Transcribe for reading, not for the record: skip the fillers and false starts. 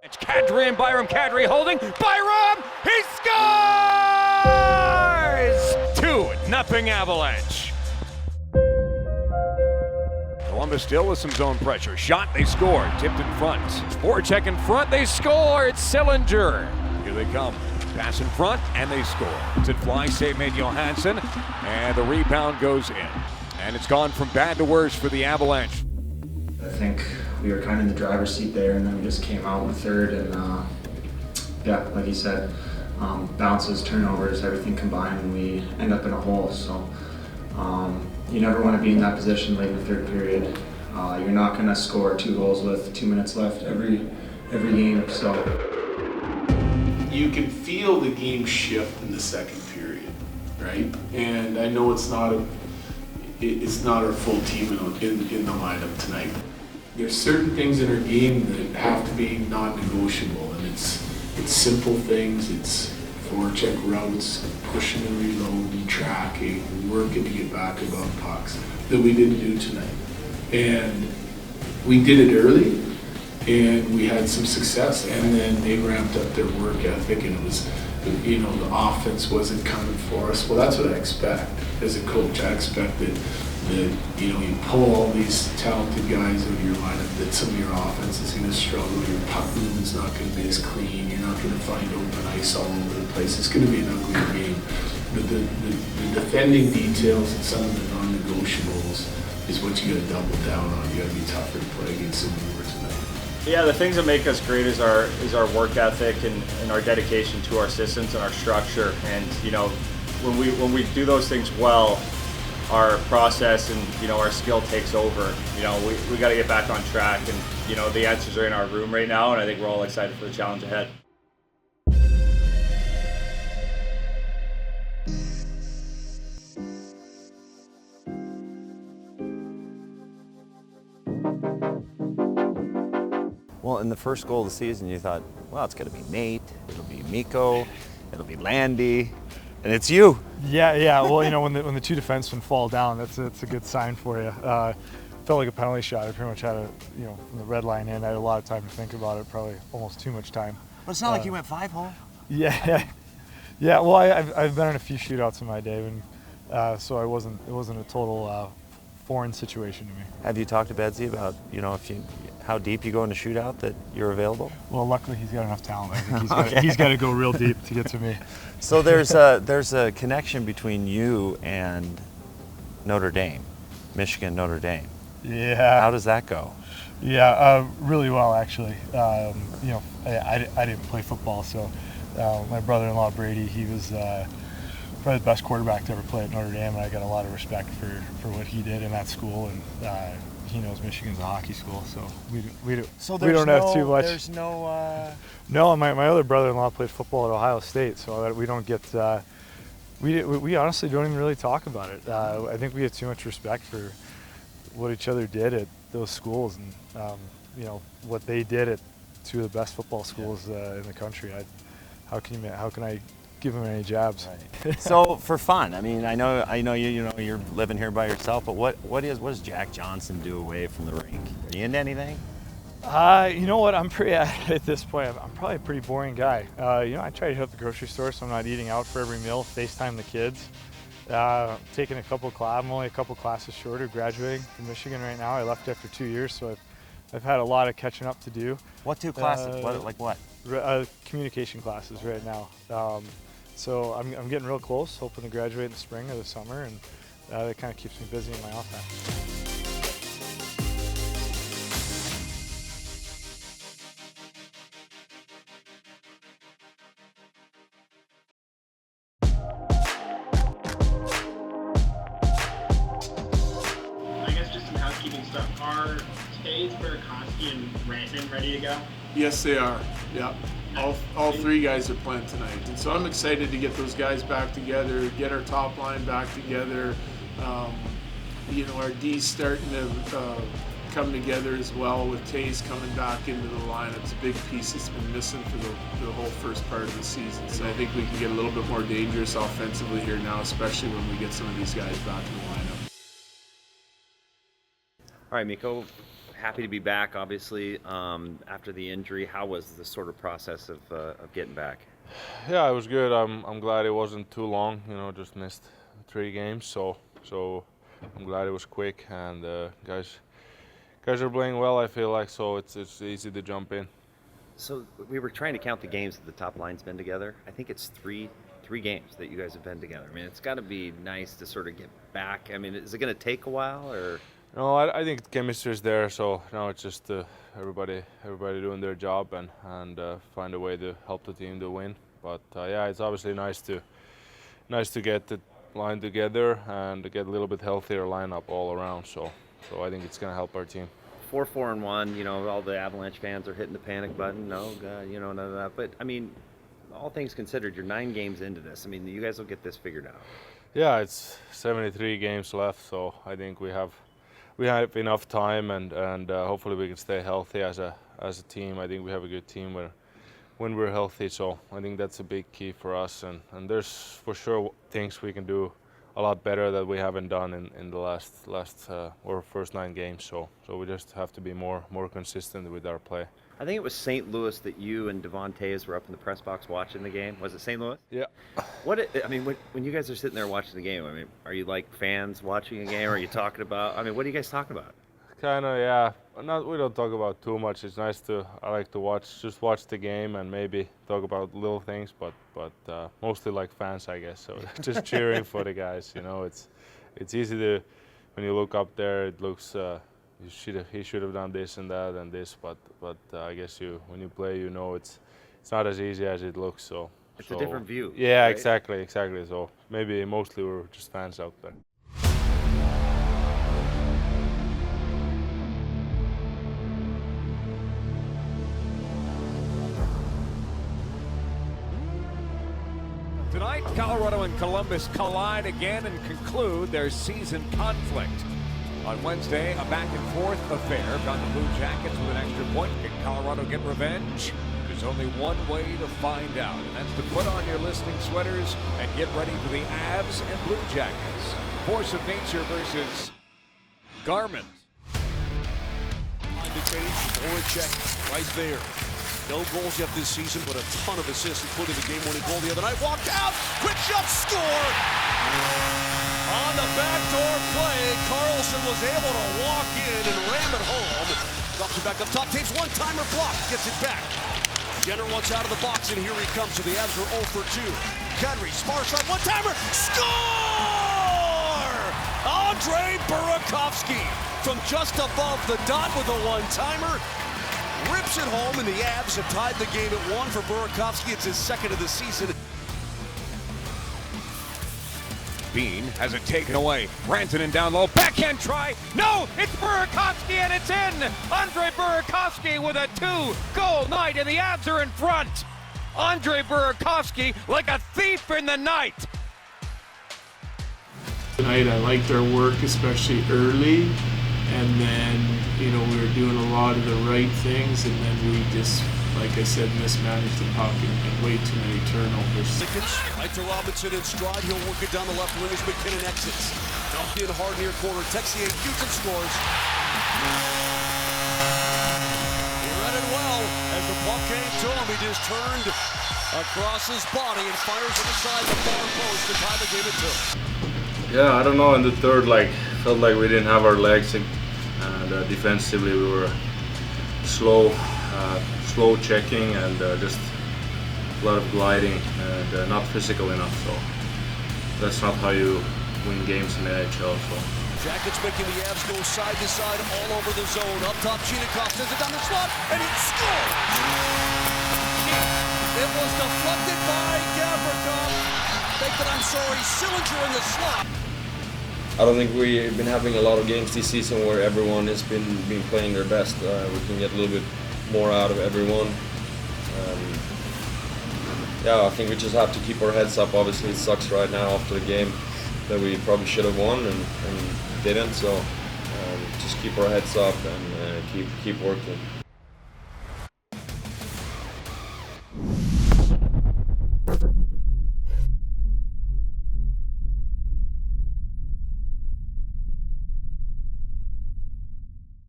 It's Kadri and Byram. Kadri holding. Byram! He scores! 2-0 Avalanche. Columbus still with some zone pressure. Shot, they score. Tipped in front. Voracek in front, they score. It's Sillinger. Here they come. Pass in front, and they score. It's a fly save made Johansson, and the rebound goes in. And it's gone from bad to worse for the Avalanche. I think we were kind of in the driver's seat there, and then we just came out in the third, and yeah, like you said, bounces, turnovers, everything combined, and we end up in a hole. So you never want to be in that position late in the third period. You're not going to score 2 goals with 2 minutes left every game. So you can feel the game shift in the second period, right? And I know it's not our full team in the lineup tonight. There's certain things in our game that have to be non-negotiable, and it's simple things. It's forecheck routes, pushing and reloading, tracking, working to get back above pucks that we didn't do tonight. And we did it early, and we had some success. And then they ramped up their work ethic, and it was, the offense wasn't coming for us. Well, that's what I expect as a coach. I expect that you pull all these talented guys out of your lineup, that some of your offense is going to struggle, your puck movement's not going to be as clean, you're not going to find open ice all over the place. It's going to be an ugly game. But the defending details and some of the non-negotiables is what you got to double down on. You got to be tougher to play against than we were tonight. Yeah, the things that make us great is our work ethic and our dedication to our systems and our structure. And when we do those things well, our process and our skill takes over. We got to get back on track, and the answers are in our room right now, and I think we're all excited for the challenge ahead. Well, in the first goal of the season, you thought, well, it's going to be Nate, it'll be Mikko, it'll be Landy, and it's you. Yeah. Well, when the 2 defensemen fall down, that's a good sign for you. Felt like a penalty shot. I pretty much had from the red line in. I had a lot of time to think about it, probably almost too much time. But it's not like you went 5-hole. Yeah. Well, I've been in a few shootouts in my day, and so it wasn't a total foreign situation to me. Have you talked to Bedsy about how deep you go in a shootout that you're available? Well, luckily he's got enough talent. I think he's got to go real deep to get to me. So there's a connection between you and Notre Dame, Michigan, Notre Dame. Yeah. How does that go? Yeah, really well actually. I didn't play football, so my brother-in-law Brady, he was probably the best quarterback to ever play at Notre Dame, and I got a lot of respect for what he did in that school, and he knows Michigan's a hockey school, so we don't have too much. There's no. No, my other brother-in-law played football at Ohio State, so we don't get. We honestly don't even really talk about it. I think we have too much respect for what each other did at those schools, and what they did at 2 of the best football schools in the country. How can I give them any jabs? Right. So for fun, I mean, I know you're living here by yourself, but what does Jack Johnson do away from the rink? Are you into anything? You know what? I'm pretty at this point. I'm probably a pretty boring guy. I try to hit up the grocery store, so I'm not eating out for every meal. FaceTime the kids. Taking I'm only a couple classes short of graduating from Michigan right now. I left after 2 years, so I've had a lot of catching up to do. What 2 classes? What? Communication classes right now. So I'm getting real close, hoping to graduate in the spring or the summer, and that kind of keeps me busy in my off time. I guess just some housekeeping stuff. Are Toews, Burakovsky, and Rantanen ready to go? Yes, they are. Yeah. All 3 guys are playing tonight. And so I'm excited to get those guys back together, get our top line back together. Our D's starting to come together as well with Toews coming back into the lineup. It's a big piece that's been missing for the whole first part of the season. So I think we can get a little bit more dangerous offensively here now, especially when we get some of these guys back in the lineup. All right, Mikko, happy to be back, obviously, after the injury. How was the sort of process of getting back? Yeah, it was good. I'm glad it wasn't too long. Just missed 3 games, so I'm glad it was quick. And guys are playing well, I feel like, so it's easy to jump in. So we were trying to count the games that the top line's been together. I think it's three games that you guys have been together. I mean, it's got to be nice to sort of get back. I mean, is it going to take a while, or? No, I think the chemistry is there. So now it's just everybody doing their job and find a way to help the team to win. But yeah, it's obviously nice to get the line together and to get a little bit healthier lineup all around. So I think it's going to help our team. 4-4-1, all the Avalanche fans are hitting the panic button. No, God, none of that. But I mean, all things considered, you're 9 games into this. I mean, you guys will get this figured out. Yeah, it's 73 games left, so I think we have enough time, and hopefully we can stay healthy as a team. I think we have a good team when we're healthy, so I think that's a big key for us. And there's for sure things we can do a lot better that we haven't done in the last or first 9 games. So we just have to be more consistent with our play. I think it was St. Louis that you and Toews were up in the press box watching the game. Was it St. Louis? Yeah. When you guys are sitting there watching the game, I mean, are you like fans watching a game? Or are you talking about? I mean, what are you guys talking about? Kind of, yeah. We don't talk about too much. It's nice I like to watch the game and maybe talk about little things, but mostly like fans, I guess. So just cheering for the guys. It's easy to, when you look up there, it looks he should have done this and that and this, but I guess when you play, it's not as easy as it looks. So it's a different view. Yeah, right? exactly. So maybe mostly we're just fans out there. Tonight, Colorado and Columbus collide again and conclude their season conflict. On Wednesday, a back-and-forth affair found the Blue Jackets with an extra point. Can Colorado get revenge? There's only one way to find out, and that's to put on your listening sweaters and get ready for the Avs and Blue Jackets. Force of nature versus Garmin. On the change, Voracek right there. No goals yet this season, but a ton of assists, including the game-winning goal the other night. Walked out, quick shot, score! On the backdoor play, Carlson was able to walk in and ram it home. Drops it back up top, takes one-timer block, gets it back. Jenner wants out of the box, and here he comes. So the Avs are 0 for 2. Henry, smart shot, one-timer, score! Andre Burakovsky from just above the dot with a one-timer. Rips it home, and the Avs have tied the game at 1 for Burakovsky. It's his 2nd of the season. Bean has it taken away. Rantanen down low. Backhand try. No, it's Burakovsky, and it's in. Andre Burakovsky with a 2-goal night, and the Avs are in front. Andre Burakovsky like a thief in the night. Tonight, I liked our work, especially early. And then, we were doing a lot of the right things, and then we just, like I said, mismanaged the puck and way too many turnovers. Right to Robinson in stride. He'll work it down the left wing as McKinnon exits. Dumped in hard near corner. Texier shoots and scores. He read it well. As the puck came to him, he just turned across his body and fires it inside the far post to tie the game at 2. Yeah, I don't know. In the third, felt like we didn't have our legs, and defensively we were slow checking and just a lot of gliding and not physical enough. So that's not how you win games in the NHL. So. Jackets making the Avs go side to side all over the zone. Up top, Chinikov sends it down the slot, and he scores! It was deflected by Gavrikov. Sillinger in the slot. I don't think we've been having a lot of games this season where everyone has been playing their best. We can get a little bit more out of everyone. I think we just have to keep our heads up. Obviously, it sucks right now after the game that we probably should have won and didn't. So just keep our heads up and keep working.